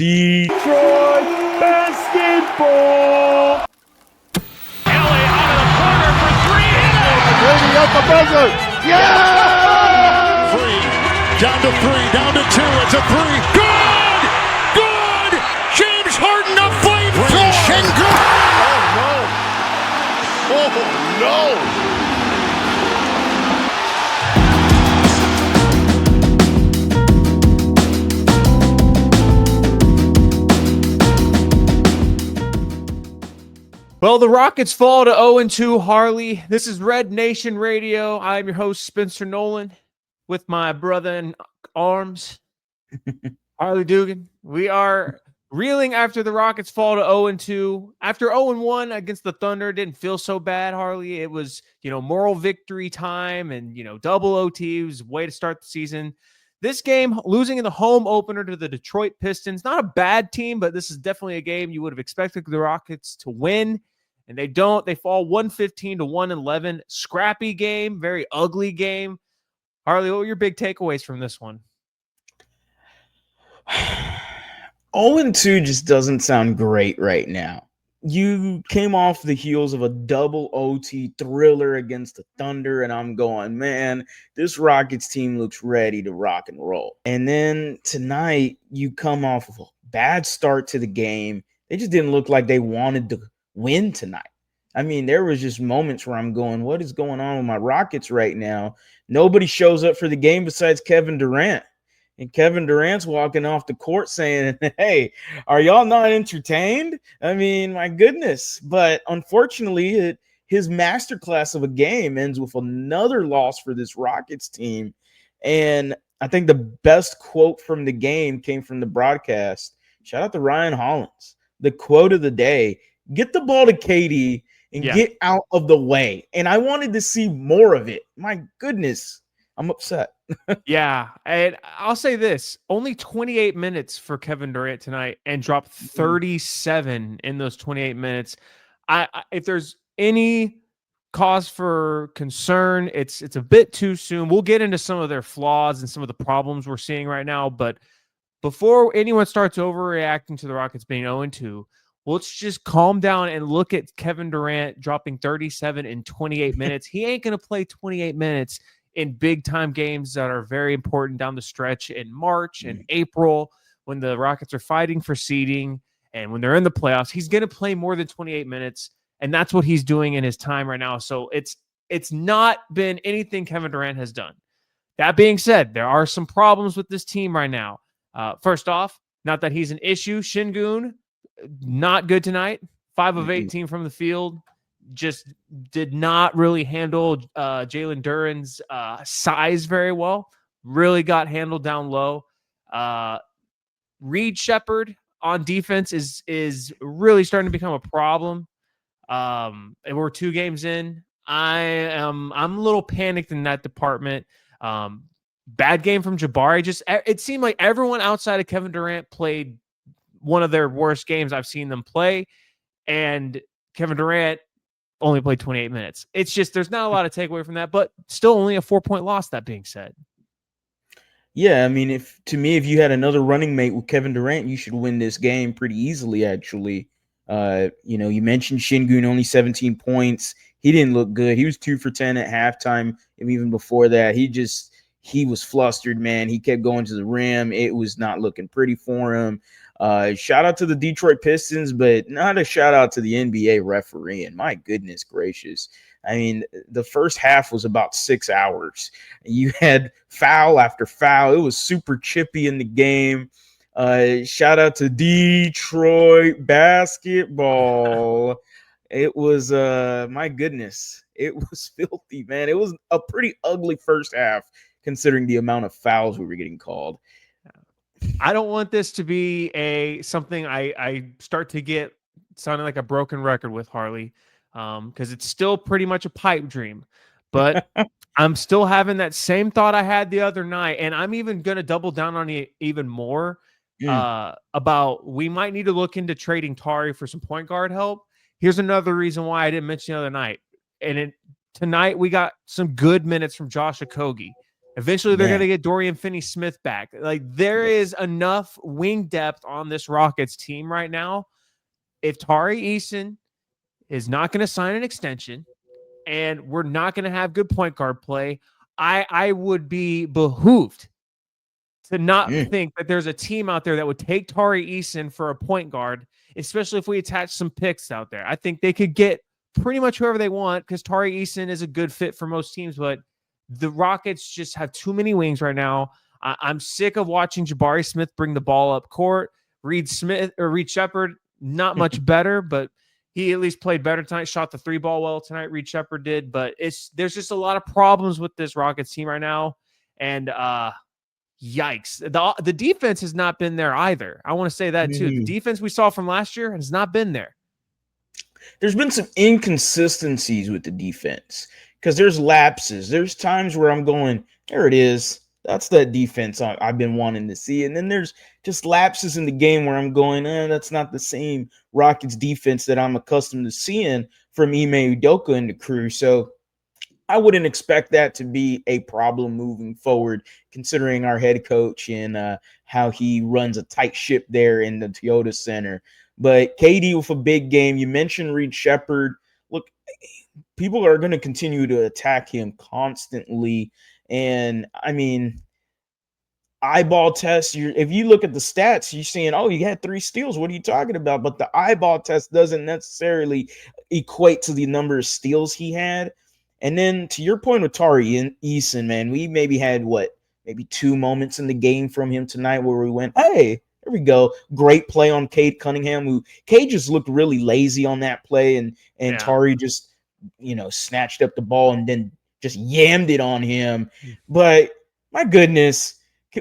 Detroit basketball. Ellie out of the corner for three. Brady at the buzzer. Yeah! Free. Down to three. Down to two. It's a three. Good! Good! James Harden, a flamethrower. Oh, no. Well, the Rockets fall to 0-2, Harley. This is Red Nation Radio. I'm your host, Spencer Nolan, with my brother in arms, Harley Dugan. We are reeling after the Rockets fall to 0-2. After 0-1 against the Thunder, didn't feel so bad, Harley. It was, moral victory time and, double OT. It was a way to start the season. This game, losing in the home opener to the Detroit Pistons, not a bad team, but this is definitely a game you would have expected the Rockets to win. And they don't. They fall 115 to 111. Scrappy game, very ugly game. Harley, what were your big takeaways from this one? 0-2 just doesn't sound great right now. You came off the heels of a double OT thriller against the Thunder, and I'm going, man, this Rockets team looks ready to rock and roll. And then tonight, you come off of a bad start to the game. They just didn't look like they wanted to win tonight. I mean, there was just moments where I'm going, what is going on with my Rockets right now? Nobody shows up for the game besides Kevin Durant. And Kevin Durant's walking off the court saying, hey, are y'all not entertained? I mean, my goodness. But unfortunately, his masterclass of a game ends with another loss for this Rockets team. And I think the best quote from the game came from the broadcast. Shout out to Ryan Hollins. The quote of the day, get the ball to KD and get out of the way. And I wanted to see more of it. My goodness, I'm upset. Yeah, and I'll say this, only 28 minutes for Kevin Durant tonight and dropped 37 in those 28 minutes. If there's any cause for concern, it's a bit too soon. We'll get into some of their flaws and some of the problems we're seeing right now, but before anyone starts overreacting to the Rockets being 0-2, let's just calm down and look at Kevin Durant dropping 37 in 28 minutes. He ain't going to play 28 minutes in big-time games that are very important down the stretch in March and April when the Rockets are fighting for seeding and when they're in the playoffs. He's going to play more than 28 minutes, and that's what he's doing in his time right now. So it's not been anything Kevin Durant has done. That being said, there are some problems with this team right now. First off, not that he's an issue. Şengün, not good tonight. 5 of 18 from the field. Just did not really handle Jalen Duren's size very well. Really got handled down low. Reed Shepherd on defense is really starting to become a problem. And we're 2 games in. I'm a little panicked in that department. Bad game from Jabari. It seemed like everyone outside of Kevin Durant played one of their worst games I've seen them play, and Kevin Durant only played 28 minutes. It's just there's not a lot of takeaway from that, but still only a 4-point loss, that being said. Yeah, I mean, if you had another running mate with Kevin Durant, you should win this game pretty easily, actually. You mentioned Şengün, only 17 points. He didn't look good. He was 2 for 10 at halftime, and even before that, he was flustered, man. He kept going to the rim. It was not looking pretty for him. Shout out to the Detroit Pistons, but not a shout out to the NBA referee. And my goodness gracious. I mean, the first half was about 6 hours. You had foul after foul. It was super chippy in the game. Shout out to Detroit basketball. It was, my goodness, it was filthy, man. It was a pretty ugly first half considering the amount of fouls we were getting called. I don't want this to be something I start to get sounding like a broken record with Harley, because it's still pretty much a pipe dream. But I'm still having that same thought I had the other night, and I'm even going to double down on it even more about we might need to look into trading Tari for some point guard help. Here's another reason why I didn't mention the other night. And tonight we got some good minutes from Josh Okogie. Eventually, they're going Man. to get Dorian Finney-Smith back. Like, there is enough wing depth on this Rockets team right now. If Tari Eason is not going to sign an extension and we're not going to have good point guard play, I would be behooved to not think that there's a team out there that would take Tari Eason for a point guard, especially if we attach some picks out there. I think they could get pretty much whoever they want because Tari Eason is a good fit for most teams, but the Rockets just have too many wings right now. I'm sick of watching Jabari Smith bring the ball up court. Reed Shepherd, not much better, but he at least played better tonight. Shot the 3-ball well tonight. Reed Shepherd did, but there's just a lot of problems with this Rockets team right now, and yikes. The defense has not been there either. I want to say that too. The defense we saw from last year has not been there. There's been some inconsistencies with the defense because there's lapses. There's times where I'm going, there it is. That's that defense I've been wanting to see. And then there's just lapses in the game where I'm going, that's not the same Rockets defense that I'm accustomed to seeing from Ime Udoka and the crew. So I wouldn't expect that to be a problem moving forward, considering our head coach and how he runs a tight ship there in the Toyota Center. But KD with a big game. You mentioned Reed Shepherd. Look, people are going to continue to attack him constantly. And, I mean, eyeball test, if you look at the stats, you're saying, oh, you had 3 steals. What are you talking about? But the eyeball test doesn't necessarily equate to the number of steals he had. And then to your point with Tari and Eason, man, we maybe had maybe 2 moments in the game from him tonight where we went, hey, there we go. Great play on Cade Cunningham, Cade just looked really lazy on that play, and Tari just, snatched up the ball and then just yammed it on him. But my goodness,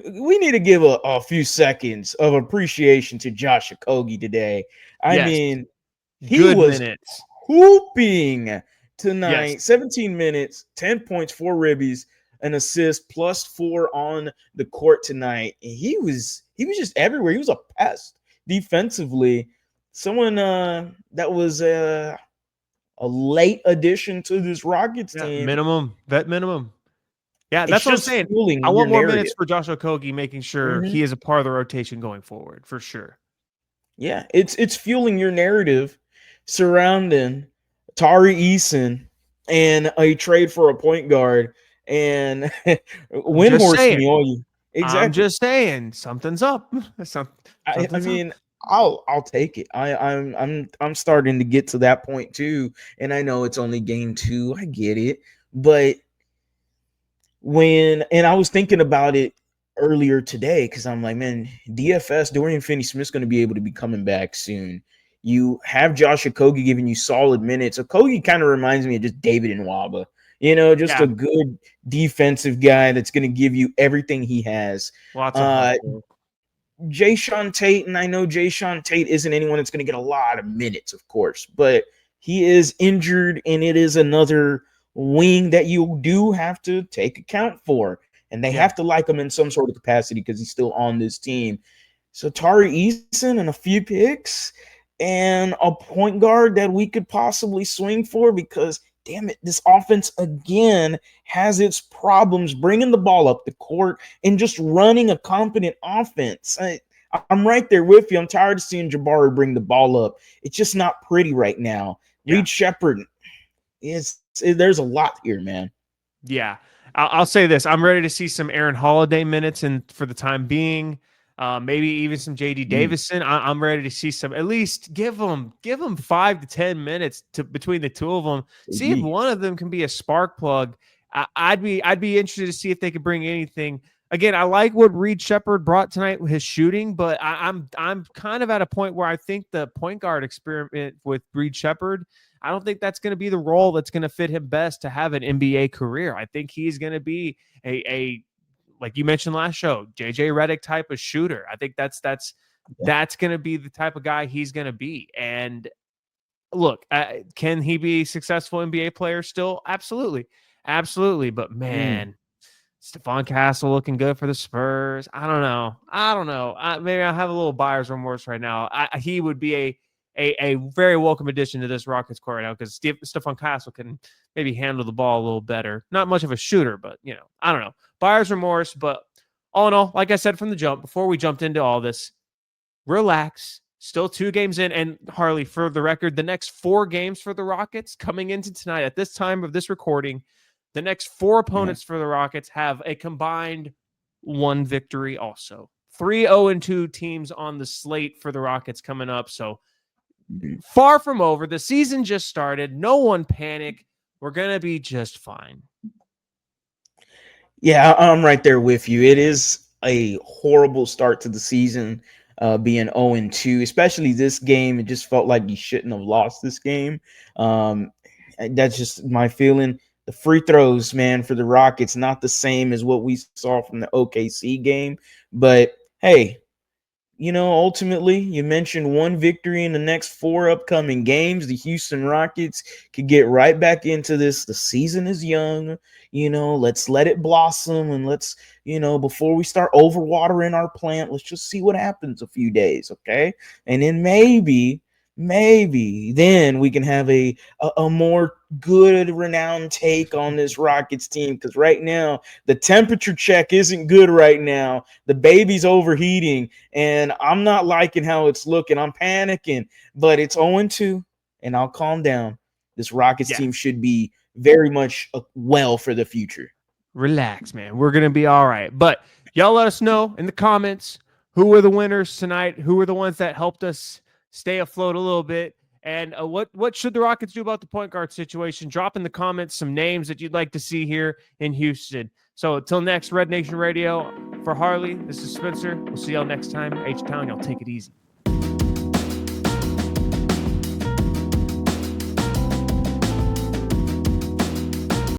we need to give a few seconds of appreciation to Josh Okogie today. I mean, he was minutes. Hooping tonight. Yes. 17 minutes, 10 points, 4 ribbies, an assist, +4 on the court tonight. He was just everywhere. He was a pest defensively. Someone that was a late addition to this Rockets team. Vet minimum. Yeah, that's what I'm saying. I want more minutes for Josh Okogie, making sure he is a part of the rotation going forward, for sure. Yeah, it's fueling your narrative surrounding Tari Eason and a trade for a point guard and Windhorse me all you. Exactly. I'm just saying something's up. I mean, I'll take it. I'm starting to get to that point too, and I know it's only game 2. I get it, but I was thinking about it earlier today because I'm like, man, DFS Dorian Finney-Smith's going to be able to be coming back soon. You have Josh Okogie giving you solid minutes. Okogie kind of reminds me of just David Nwaba, a good defensive guy that's going to give you everything he has. Lots of Jayshawn Tate, and I know Jayshawn Tate isn't anyone that's going to get a lot of minutes, of course, but he is injured, and it is another wing that you do have to take account for, and they have to like him in some sort of capacity because he's still on this team. So Tari Eason and a few picks and a point guard that we could possibly swing for because, damn it, this offense again has its problems bringing the ball up the court and just running a competent offense. I'm right there with you. I'm tired of seeing Jabari bring the ball up. It's just not pretty right now. Reed Shepherd, there's a lot here, man. Yeah. I'll say this. I'm ready to see some Aaron Holiday minutes and for the time being. Maybe even some JD Davison. I'm ready to see some. At least give them 5 to 10 minutes between the two of them. See if one of them can be a spark plug. I'd be interested to see if they could bring anything. Again, I like what Reed Shepherd brought tonight with his shooting, but I'm kind of at a point where I think the point guard experiment with Reed Shepherd, I don't think that's going to be the role that's going to fit him best to have an NBA career. I think he's going to be a like you mentioned last show, JJ Redick type of shooter. I think that's going to be the type of guy he's going to be. And look, can he be a successful NBA player still? Absolutely. But man, Stephon Castle looking good for the Spurs. I don't know. Maybe I have a little buyer's remorse right now. He would be a very welcome addition to this Rockets core right now because Stephon Castle can maybe handle the ball a little better. Not much of a shooter, but, I don't know. Buyer's remorse, but all in all, like I said from the jump, before we jumped into all this, relax. Still 2 games in. And Harley, for the record, the next 4 games for the Rockets coming into tonight at this time of this recording, the next 4 opponents for the Rockets have a combined 1 victory also. 3-0-2 teams on the slate for the Rockets coming up. So far from over. The season just started. No one panic. We're going to be just fine. Yeah, I'm right there with you. It is a horrible start to the season, being 0-2, especially this game. It just felt like you shouldn't have lost this game. That's just my feeling. The free throws, man, for the Rockets, not the same as what we saw from the OKC game. But, hey, ultimately, you mentioned 1 victory in the next 4 upcoming games. The Houston Rockets could get right back into this. The season is young. Let's let it blossom. And let's, before we start overwatering our plant, let's just see what happens a few days, okay? And then maybe then we can have a more good, renowned take on this Rockets team. Because right now, the temperature check isn't good right now. The baby's overheating, and I'm not liking how it's looking. I'm panicking, but it's 0-2, and I'll calm down. This Rockets team should be very much well for the future. Relax, man. We're going to be all right. But y'all let us know in the comments who were the winners tonight, who were the ones that helped us stay afloat a little bit, and what should the Rockets do about the point guard situation? Drop in the comments some names that you'd like to see here in Houston. So until next, Red Nation Radio, for Harley, this is Spencer. We'll see y'all next time. H-Town, y'all take it easy.